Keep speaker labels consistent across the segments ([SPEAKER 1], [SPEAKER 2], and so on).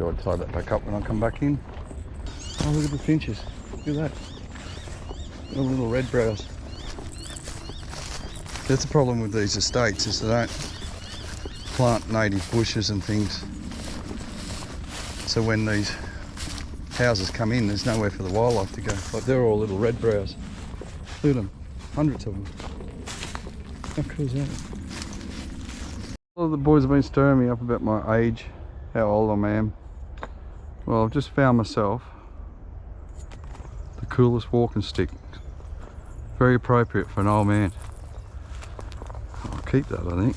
[SPEAKER 1] sure I tie that back up when I come back in. Oh, look at the finches. Look at that. The little red brows. That's the problem with these estates, is they don't plant native bushes and things. So when these houses come in, there's nowhere for the wildlife to go. Like, they're all little red brows. Look at them, hundreds of them. How cool is that? All the boys have been stirring me up about my age, how old I am. Well, I've just found myself the coolest walking stick. Very appropriate for an old man. I'll keep that, I think.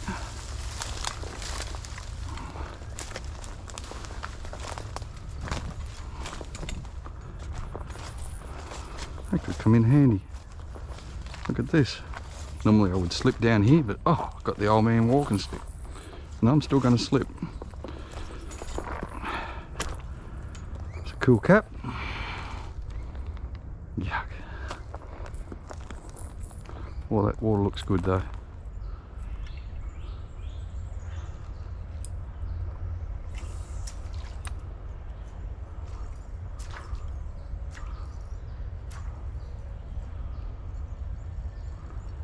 [SPEAKER 1] That could come in handy. Look at this. Normally I would slip down here, but oh, I've got the old man walking stick. No, I'm still going to slip. It's a cool cap. Yuck. Well, that water looks good though.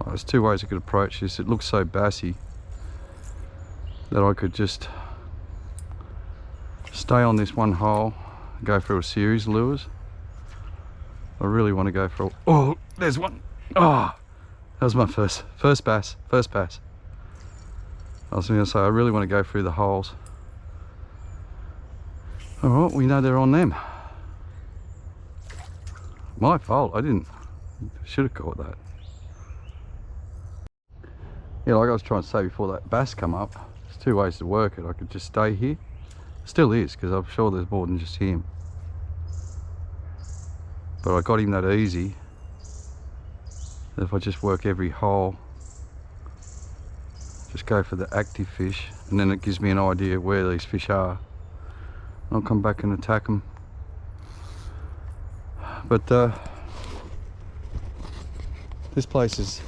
[SPEAKER 1] There's two ways I could approach this. It looks so bassy that I could just stay on this one hole and go through a series of lures. I really want to go for a... Oh, there's one. Oh, that was my first bass. First bass. I was going to say, I really want to go through the holes. Alright, we know they're on them. My fault, I didn't. Should have caught that. Yeah, like I was trying to say before that bass come up, there's two ways to work it. I could just stay here. Still is, because I'm sure there's more than just him. But I got him that easy that if I just work every hole, just go for the active fish, and then it gives me an idea where these fish are. I'll come back and attack them. But this place is,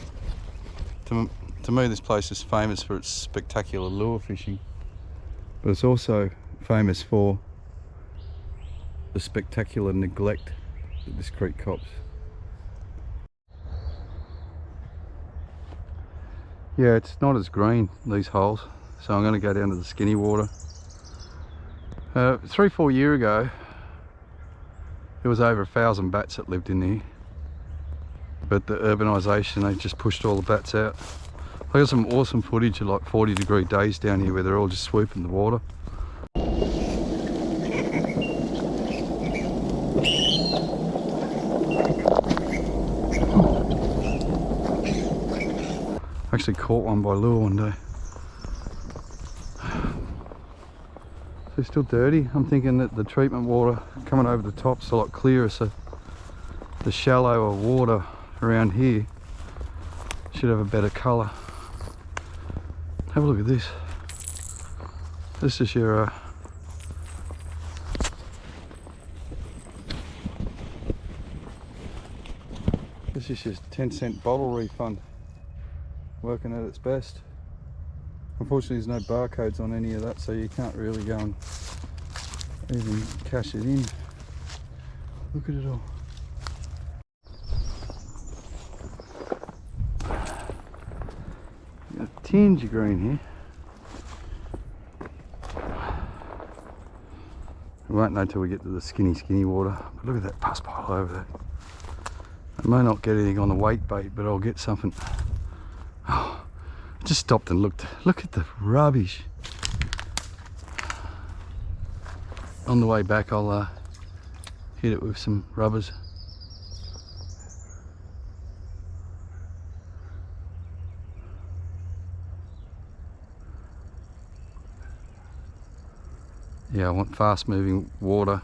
[SPEAKER 1] to me, this place is famous for its spectacular lure fishing, but it's also famous for the spectacular neglect that this creek cops. Yeah, it's not as green, these holes, so I'm going to go down to the skinny water. 3-4 years ago, there was over 1,000 bats that lived in there, but the urbanisation, they just pushed all the bats out. I got some awesome footage of like 40-degree days down here where they're all just swooping the water. Actually caught one by lure one day. They're still dirty. I'm thinking that the treatment water coming over the top's a lot clearer, so the shallower water around here should have a better colour. Have a look at this. This is your this is your 10-cent bottle refund working at its best. Unfortunately, there's no barcodes on any of that, so you can't really go and even cash it in. Look at it all. Got a tinge of green here. We won't know till we get to the skinny water. But look at that pus pile over there. I may not get anything on the weight bait, but I'll get something. Oh, I just stopped and looked. Look at the rubbish. On the way back, I'll hit it with some rubbers. Yeah, I want fast moving water.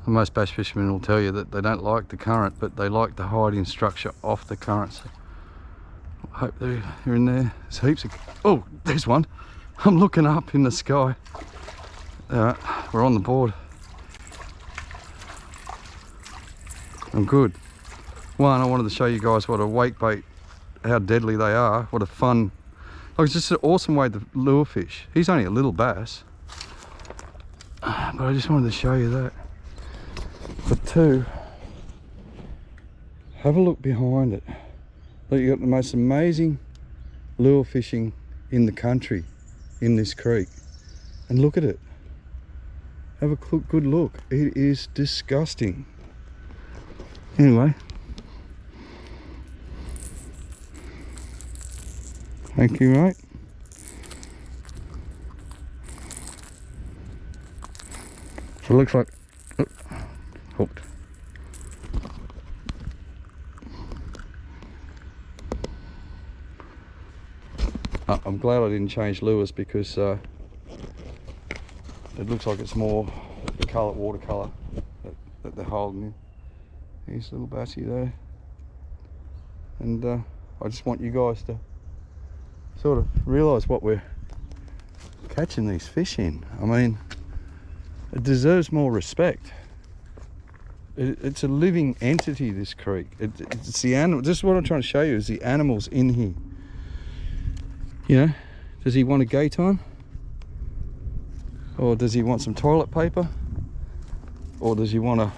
[SPEAKER 1] Most bass fishermen will tell you that they don't like the current, but they like the hiding structure off the current. So I hope they're in there. There's heaps of... Oh, there's one. I'm looking up in the sky. Alright, we're on the board. I'm good. One, I wanted to show you guys what a wake bait, how deadly they are. What a fun... Like, it's just an awesome way to lure fish. He's only a little bass. But I just wanted to show you that. But two, have a look behind it. Look, you got the most amazing lure fishing in the country in this creek. And look at it. Have a good look. It is disgusting. Anyway. Thank you, mate. So it looks like hooked. I'm glad I didn't change lures because it looks like it's more the colour, watercolour that they're holding in. Here's little Bassy there, and I just want you guys to sort of realise what we're catching these fish in. I mean, it deserves more respect. It's a living entity, this creek. It's the animal. This is what I'm trying to show you, is the animals in here. You know, does he want a gay time? Or does he want some toilet paper? Or does he want a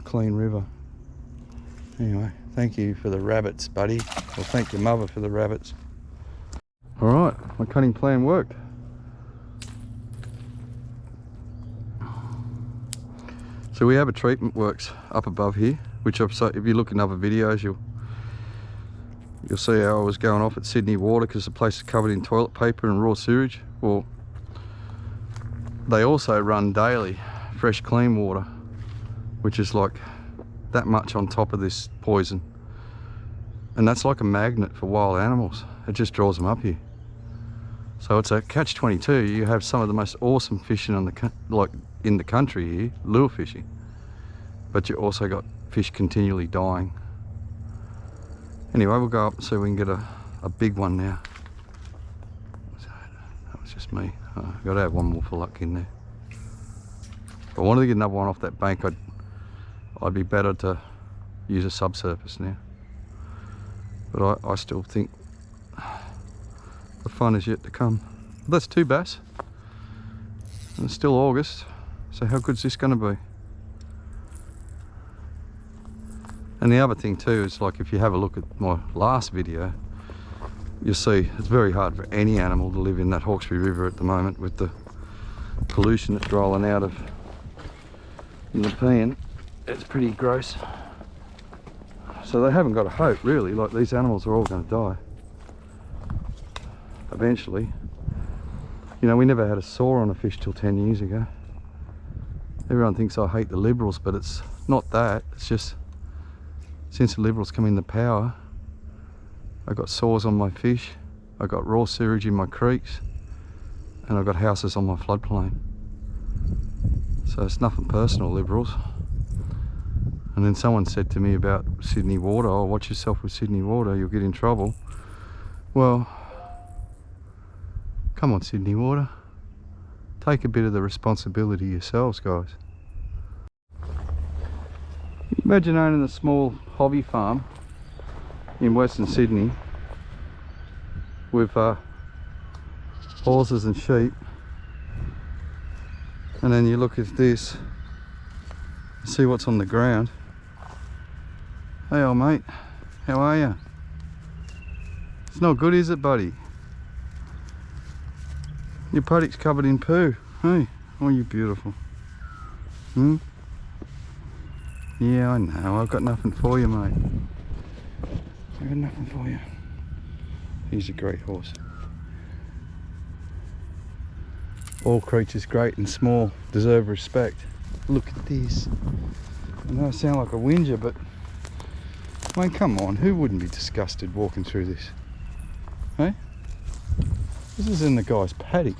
[SPEAKER 1] clean river? Anyway, thank you for the rabbits, buddy. Well, thank your mother for the rabbits. All right, my cunning plan worked. So we have a treatment works up above here, which if you look in other videos, you'll see how I was going off at Sydney Water because the place is covered in toilet paper and raw sewage. Well, they also run daily fresh clean water, which is like that much on top of this poison, and that's like a magnet for wild animals. It just draws them up here. So it's a catch-22. You have some of the most awesome fishing on in the country here, lure fishing, but you also got fish continually dying. Anyway, we'll go up and see if we can get a big one now. That was just me. I've got to have one more for luck in there. If I wanted to get another one off that bank, I'd be better to use a subsurface now. But I still think the fun is yet to come. That's 2 bass. And it's still August, so how good's this going to be? And the other thing too is, like, if you have a look at my last video, you'll see it's very hard for any animal to live in that Hawkesbury River at the moment with the pollution that's rolling out of the Nepean. It's pretty gross. So they haven't got a hope really. Like, these animals are all going to die eventually. You know, we never had a sore on a fish till 10 years ago. Everyone thinks I hate the Liberals, but it's not that. It's just since the Liberals come into power, I got sores on my fish, I got raw sewage in my creeks, and I got houses on my floodplain. So it's nothing personal, Liberals. And then someone said to me about Sydney Water, oh, watch yourself with Sydney Water, you'll get in trouble. Well, come on, Sydney Water. Take a bit of the responsibility yourselves, guys. Imagine owning a small hobby farm in Western Sydney with horses and sheep, and then you look at this, see what's on the ground. Hey old mate, how are you? It's not good, is it, buddy? Your paddock's covered in poo. Hey, oh, you beautiful. Hmm? Yeah, I know. I've got nothing for you, mate. I've got nothing for you. He's a great horse. All creatures great and small deserve respect. Look at this. I know I sound like a whinger, but I mean, come on, who wouldn't be disgusted walking through this? Hey? This is in the guy's paddock.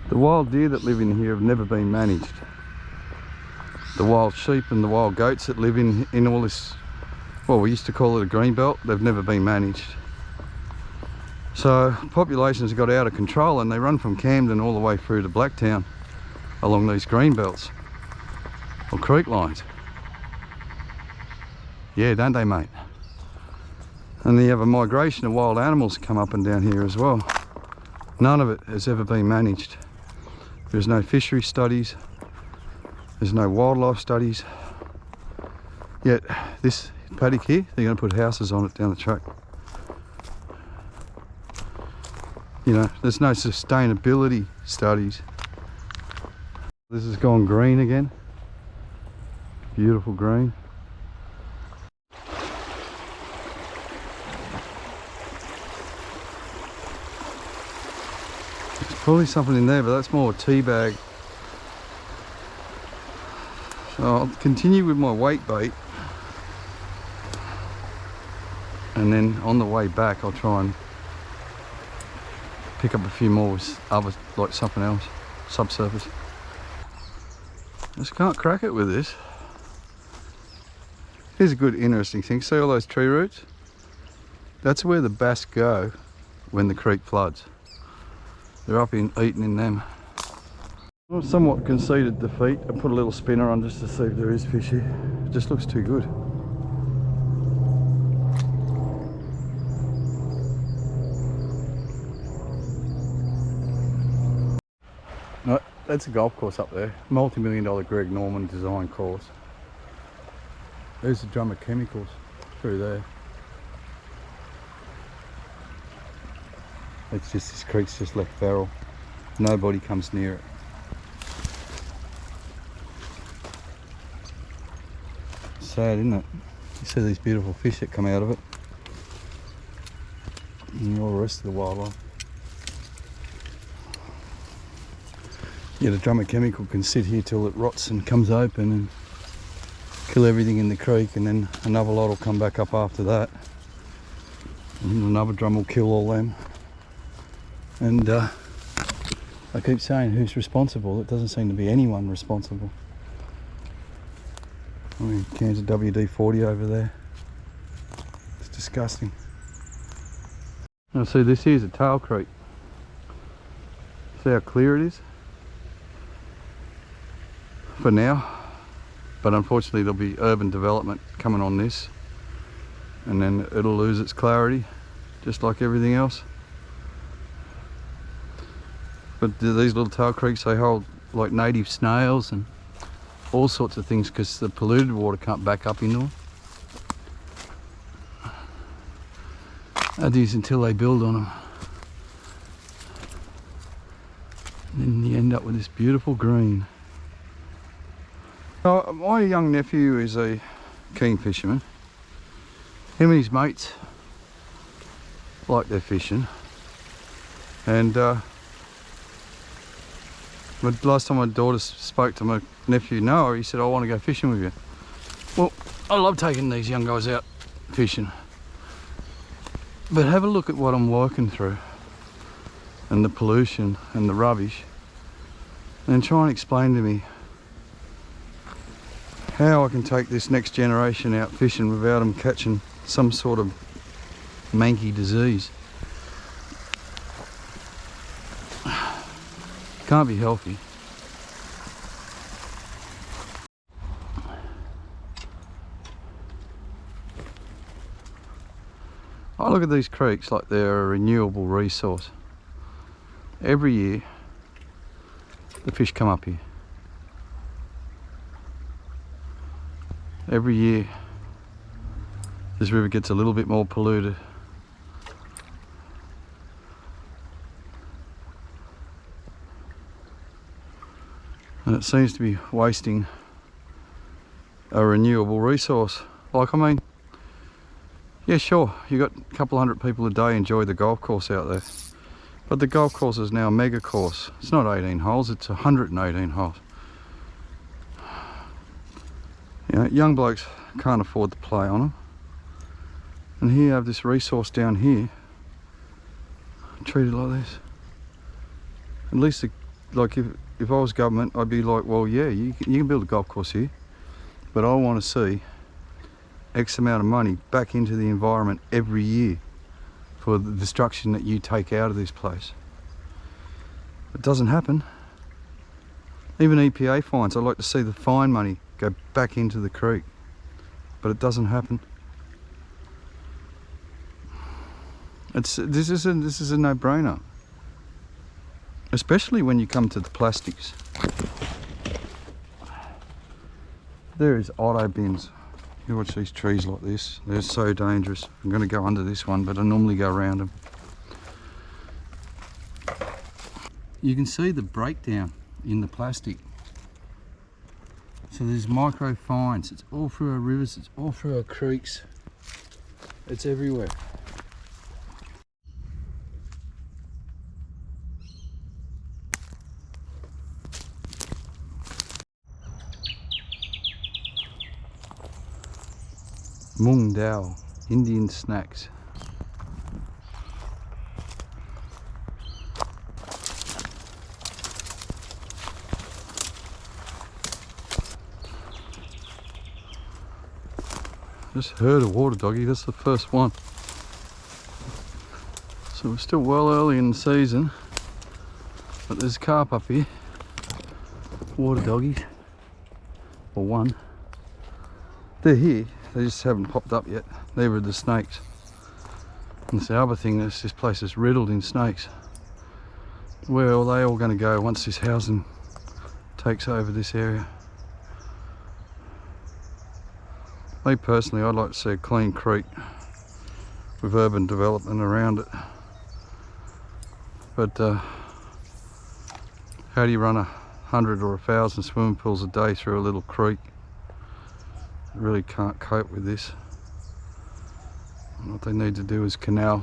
[SPEAKER 1] The wild deer that live in here have never been managed. The wild sheep and the wild goats that live in all this, well, we used to call it a green belt, they've never been managed. So populations got out of control and they run from Camden all the way through to Blacktown along these green belts or creek lines. Yeah, don't they, mate? And you have a migration of wild animals come up and down here as well. None of it has ever been managed. There's no fishery studies, there's no wildlife studies. Yet this paddock here, they're going to put houses on it down the track. You know, there's no sustainability studies. This has gone green again. Beautiful green. There's probably something in there, but that's more a tea bag. So I'll continue with my weight bait. And then on the way back, I'll try and pick up a few more with other, like something else, subsurface. Just can't crack it with this. Here's a good interesting thing. See all those tree roots? That's where the bass go when the creek floods. They're up in eating in them. Well, somewhat conceded defeat. I put a little spinner on just to see if there is fish here. It just looks too good. No, that's a golf course up there. Multi-million-dollar Greg Norman design course. There's a drum of chemicals through there. It's just, this creek's just left feral. Nobody comes near it. Sad, isn't it? You see these beautiful fish that come out of it. And all the rest of the wildlife. Yet a drum of chemical can sit here till it rots and comes open and kill everything in the creek, and then another lot will come back up after that. And another drum will kill all them. And I keep saying, who's responsible? It doesn't seem to be anyone responsible. I mean, cans of WD-40 over there. It's disgusting. Now see, this here's a tail creek. See how clear it is? For now. But unfortunately there'll be urban development coming on this. And then it'll lose its clarity, just like everything else. But these little tail creeks, they hold like native snails and all sorts of things, because the polluted water can't back up into them. That is until they build on them. And then you end up with this beautiful green. My young nephew is a keen fisherman. Him and his mates like their fishing. And the last time my daughter spoke to my nephew Noah, he said, I want to go fishing with you. Well, I love taking these young guys out fishing. But have a look at what I'm working through, and the pollution and the rubbish, and try and explain to me how I can take this next generation out fishing without them catching some sort of manky disease. Can't be healthy. I look at these creeks like they're a renewable resource. Every year the fish come up here. Every year this river gets a little bit more polluted. And it seems to be wasting a renewable resource. Like, I mean, yeah, sure, you got a couple hundred people a day enjoy the golf course out there. But the golf course is now a mega course. It's not 18 holes, it's 118 holes. You know, young blokes can't afford to play on them. And here you have this resource down here, treated like this. At least, like, if I was government, I'd be like, well, yeah, you can build a golf course here, but I want to see X amount of money back into the environment every year for the destruction that you take out of this place. It doesn't happen. Even EPA fines, I'd like to see the fine money go back into the creek, but it doesn't happen. This is a no-brainer. especially when you come to the plastics. There is auto bins. You watch these trees like this, they're so dangerous. I'm going to go under this one, but I normally go around them. You can see the breakdown in the plastic. So there's micro fines. It's all through our rivers, it's all through our creeks. It's everywhere. Mung Dao, Indian snacks. Just heard a water doggy, that's the first one. So we're still well early in the season, but there's carp up here. Water doggies, or one. They're here, they just haven't popped up yet. They were the snakes. And it's the other thing, is this place is riddled in snakes. Where are they all going to go once this housing takes over this area? Me personally, I'd like to see a clean creek with urban development around it. But how do you run 100 or 1,000 swimming pools a day through a little creek? I really can't cope with this. What they need to do is canal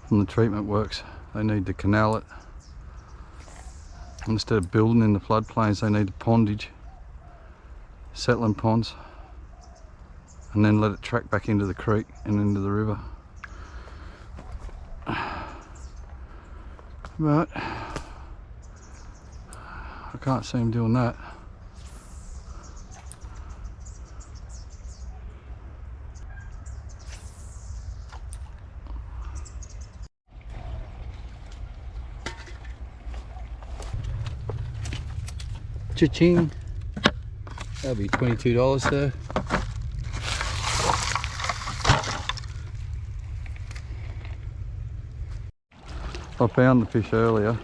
[SPEAKER 1] from the treatment works. They need to canal it. Instead of building in the floodplains, they need pondage, settling ponds, and then let it track back into the creek and into the river. But I can't see them doing that. Cha-ching! That'll be $22 there. I found the fish earlier.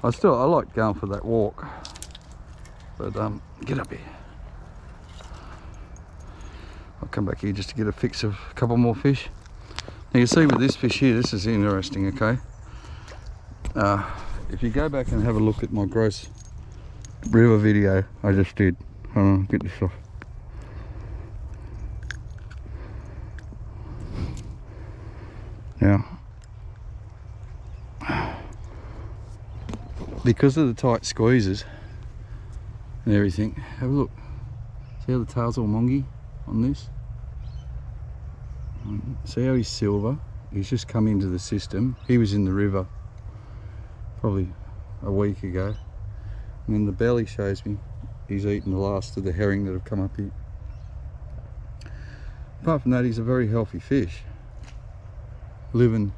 [SPEAKER 1] I like going for that walk, but get up here. I'll come back here just to get a fix of a couple more fish. Now you see with this fish here, this is interesting, okay? If you go back and have a look at my gross river video I just did, hold on, get this off. Now, because of the tight squeezes and everything, have a look. See how the tail's all mongy on this? See how he's silver? He's just come into the system. He was in the river probably a week ago. And then the belly shows me he's eaten the last of the herring that have come up here. Apart from that, he's a very healthy fish living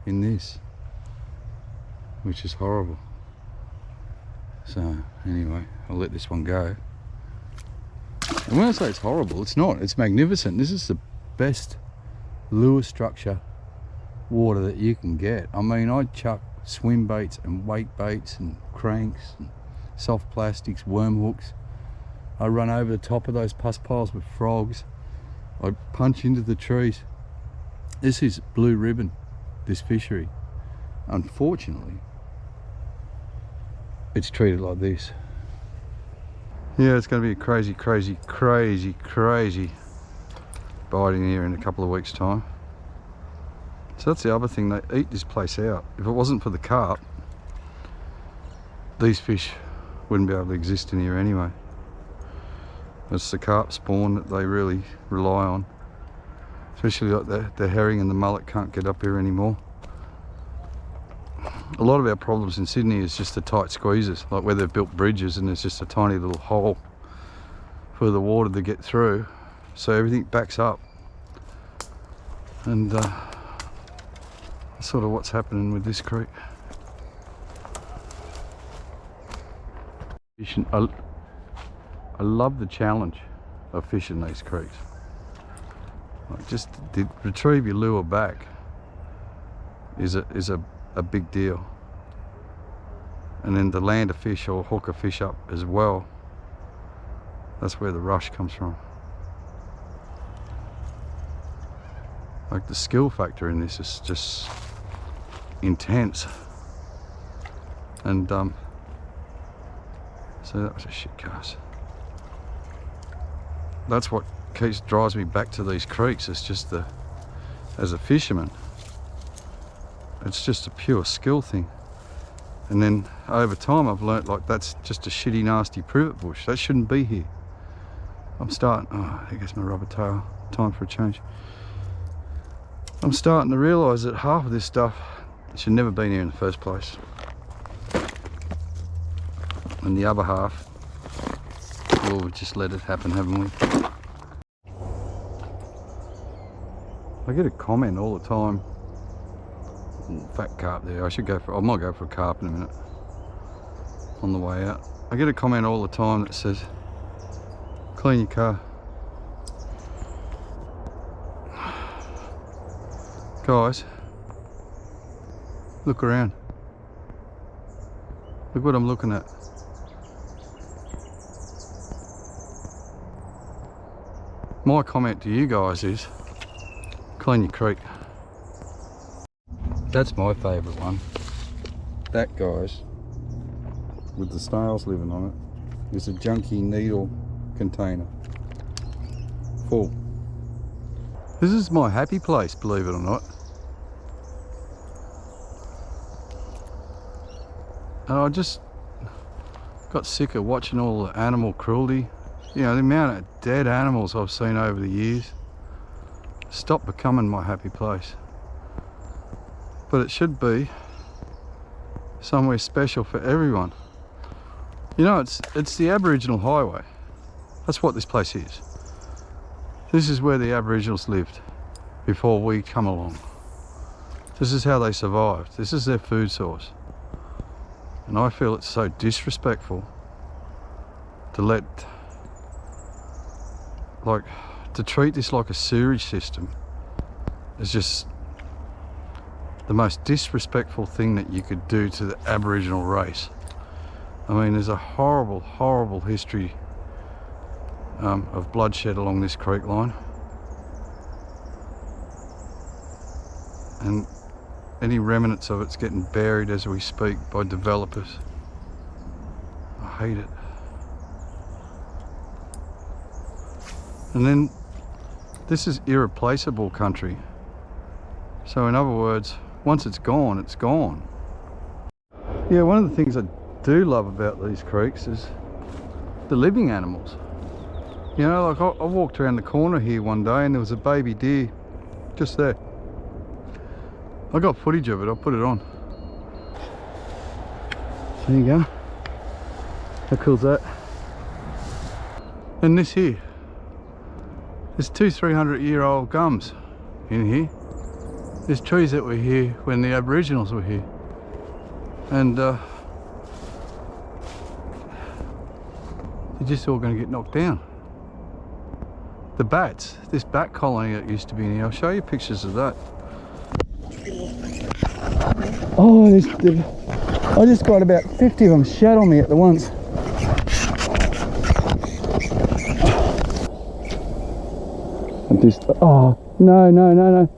[SPEAKER 1] in this, which is horrible. So anyway, I'll let this one go. And when I say it's horrible, it's not, it's magnificent. This is the best lure structure water that you can get. I mean, I chuck swim baits and weight baits and cranks and soft plastics, worm hooks. I run over the top of those pus piles with frogs. I punch into the trees. This is blue ribbon, this fishery. Unfortunately, it's treated like this. Yeah, it's going to be a crazy bite in here in a couple of weeks' time. So that's the other thing, they eat this place out. If it wasn't for the carp, these fish wouldn't be able to exist in here anyway. It's the carp spawn that they really rely on. Especially like the herring and the mullet can't get up here anymore. A lot of our problems in Sydney is just the tight squeezes, like where they've built bridges and there's just a tiny little hole for the water to get through, so everything backs up. And that's sort of what's happening with this creek. I love the challenge of fishing these creeks. Like just to retrieve your lure back is a big deal. and then to land a fish or hook a fish up as well. That's where the rush comes from. Like, the skill factor in this is just intense. And so that was a shit cast. That's what drives me back to these creeks. It's just as a fisherman, it's just a pure skill thing. And then over time I've learnt, like, that's just a shitty nasty privet bush. That shouldn't be here. I'm starting, oh, there goes my rubber tail. Time for a change. I'm starting to realise that half of this stuff should never been here in the first place. And the other half, well, we've just let it happen, haven't we? I get a comment all the time. Fat carp there. I might go for a carp in a minute on the way out. I get a comment all the time that says, clean your car. Guys, look around. Look what I'm looking at. My comment to you guys is, clean your creek. That's my favourite one. That, guys, with the snails living on it, is a junky needle container. Full. This is my happy place, believe it or not. And I just got sick of watching all the animal cruelty. You know, the amount of dead animals I've seen over the years. Stopped becoming my happy place. But it should be somewhere special for everyone. You know, it's the Aboriginal highway. That's what this place is. This is where the Aboriginals lived before we come along. This is how they survived. This is their food source. And I feel it's so disrespectful to to treat this like a sewage system. Is just the most disrespectful thing that you could do to the Aboriginal race. I mean, there's a horrible, horrible history of bloodshed along this creek line. And any remnants of it's getting buried as we speak by developers. I hate it. And then this is irreplaceable country. So in other words, once it's gone, it's gone. Yeah, one of the things I do love about these creeks is the living animals. You know, like I walked around the corner here one day and there was a baby deer just there. I got footage of it, I'll put it on. So there you go. How cool's that? And this here, there's 200-300-year-old gums in here. There's trees that were here when the Aboriginals were here. And they're just all going to get knocked down. The bats, this bat colony that used to be in here, I'll show you pictures of that. Oh, I just got about 50 of them shat on me at the once. I'm just, oh, no, no, no, no.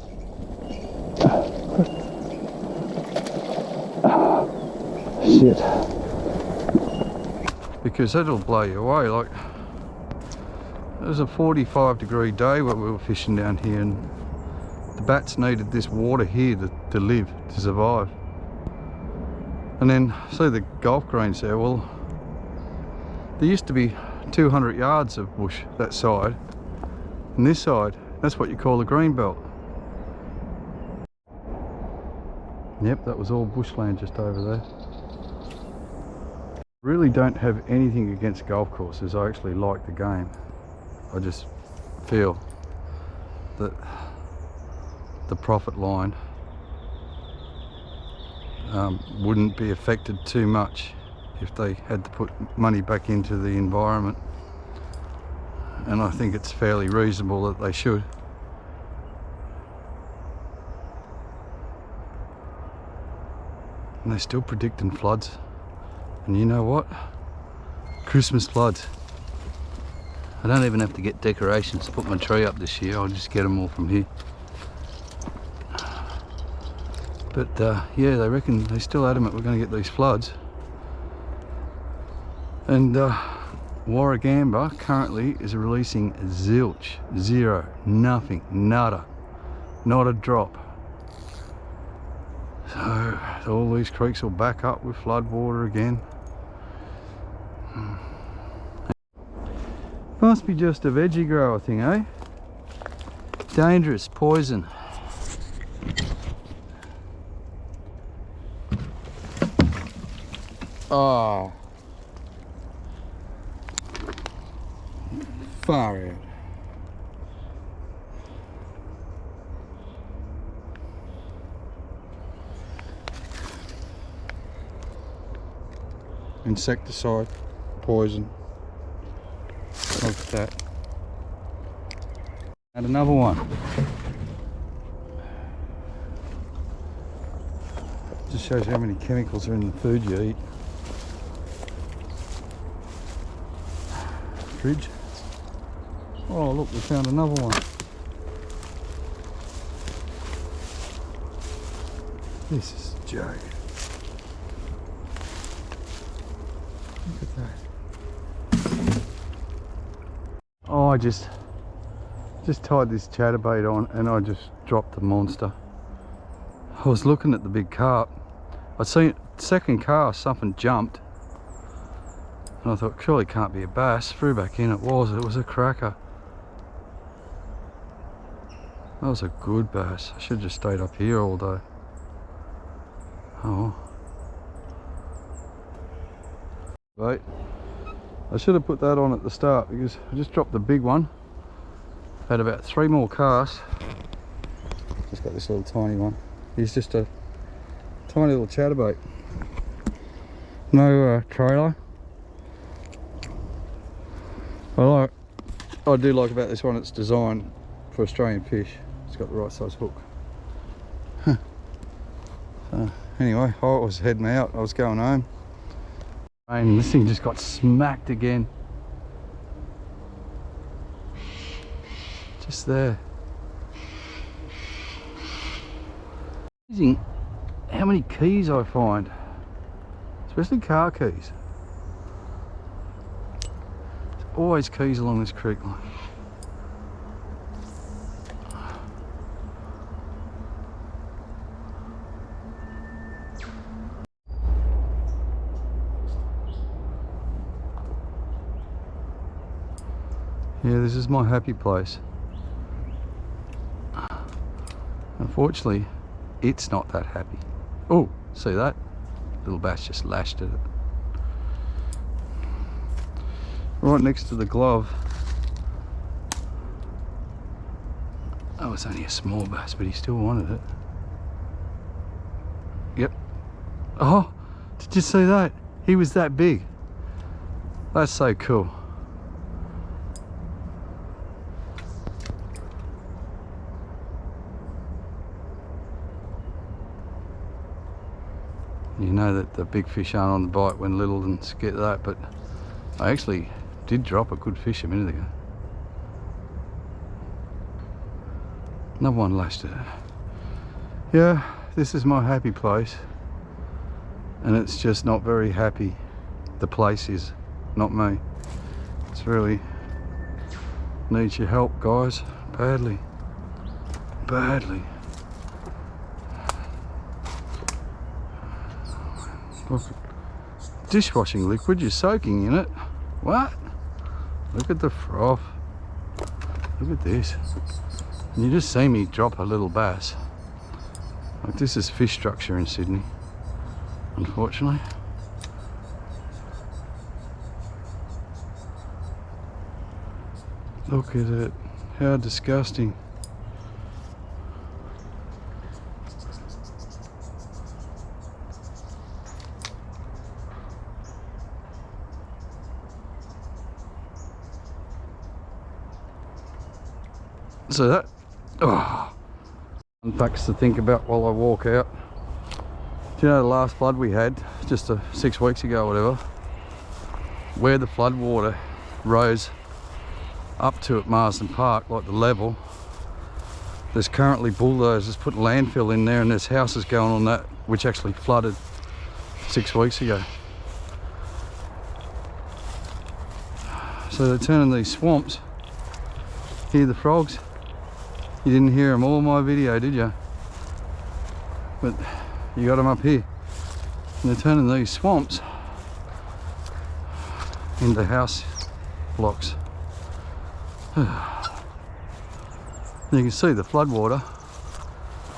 [SPEAKER 1] Shit. Because that'll blow you away. Like, it was a 45-degree day when we were fishing down here, and the bats needed this water here to live, to survive. And then, see the golf greens there, well, there used to be 200 yards of bush that side, and this side, that's what you call the green belt. Yep, that was all bushland just over there. Really don't have anything against golf courses. I actually like the game. I just feel that the profit line wouldn't be affected too much if they had to put money back into the environment, and I think it's fairly reasonable that they should. And they're still predicting floods And you know what? Christmas floods. I don't even have to get decorations to put my tree up this year. I'll just get them all from here. But yeah, they reckon they're still adamant we're going to get these floods. And Warragamba currently is releasing zilch, zero, nothing, nada, not a drop. So all these creeks will back up with flood water again. Must be just a veggie grower thing, eh? Dangerous, poison. Oh. Far out. Insecticide, poison. Look at that. And another one. Just shows how many chemicals are in the food you eat. Fridge. Oh look, we found another one. This is a joke. Look at that. Oh, I just tied this chatterbait on and I just dropped the monster. I was looking at the big carp. I'd seen second cast, something jumped. And I thought, surely it can't be a bass. Threw back in, it was a cracker. That was a good bass. I should have just stayed up here all day. Oh. Right. I should have put that on at the start because I just dropped the big one. Had about 3 more casts. Just got this little tiny one. He's just a tiny little chatterbait. No trailer. I do like about this one, it's designed for Australian fish. It's got the right size hook. So anyway, I was heading out. I was going home. And this thing just got smacked again. Just there. Amazing how many keys I find, especially car keys. There's always keys along this creek line. Yeah, this is my happy place. Unfortunately, it's not that happy. Oh, see that? Little bass just lashed at it. Right next to the glove. Oh, it's only a small bass, but he still wanted it. Yep. Oh, did you see that? He was that big. That's so cool. You know that the big fish aren't on the bite when little ones get that, but I actually did drop a good fish a minute ago. Another one lashed it. Yeah, this is my happy place, and it's just not very happy. The place is, not me. It's really needs your help, guys, badly, badly. Look, dishwashing liquid, you're soaking in it. What? Look at the froth. Look at this. And you just see me drop a little bass. Like, this is fish structure in Sydney, unfortunately. Look at it. How disgusting. So that, oh, facts to think about while I walk out. Do you know the last flood we had just 6 weeks ago or whatever, where the floodwater rose up to at Marsden Park, like the level, there's currently bulldozers putting landfill in there, and there's houses going on that which actually flooded 6 weeks ago. So they're turning these swamps. Hear the frogs? You didn't hear them all in my video, did you? But you got them up here. And they're turning these swamps into house blocks. You can see the floodwater.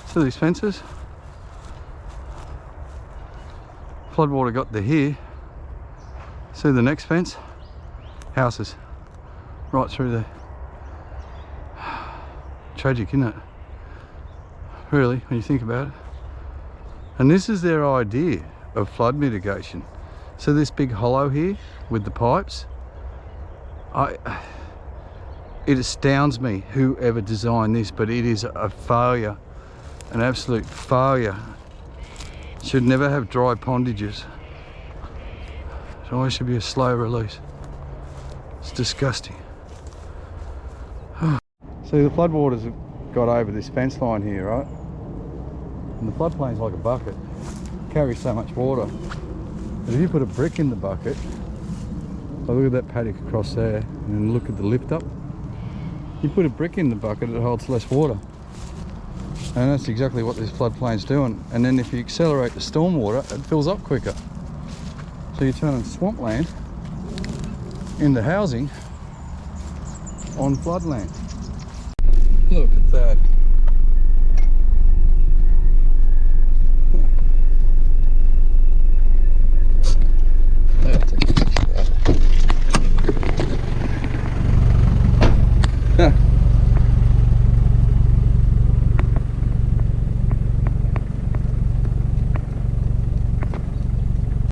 [SPEAKER 1] See these fences? Floodwater got to here. See the next fence? Houses. Right through there. Tragic, isn't it? Really, when you think about it. And this is their idea of flood mitigation. So this big hollow here with the pipes, it astounds me whoever designed this, but it is a failure, an absolute failure. Should never have dry pondages. It always should be a slow release. It's disgusting. See, the floodwaters have got over this fence line here, right? And the floodplain's like a bucket. It carries so much water. But if you put a brick in the bucket, so look at that paddock across there, and then look at the lift up. You put a brick in the bucket, it holds less water. And that's exactly what this floodplain's doing. And then if you accelerate the stormwater, it fills up quicker. So you're turning swampland into housing on floodland. Look at that.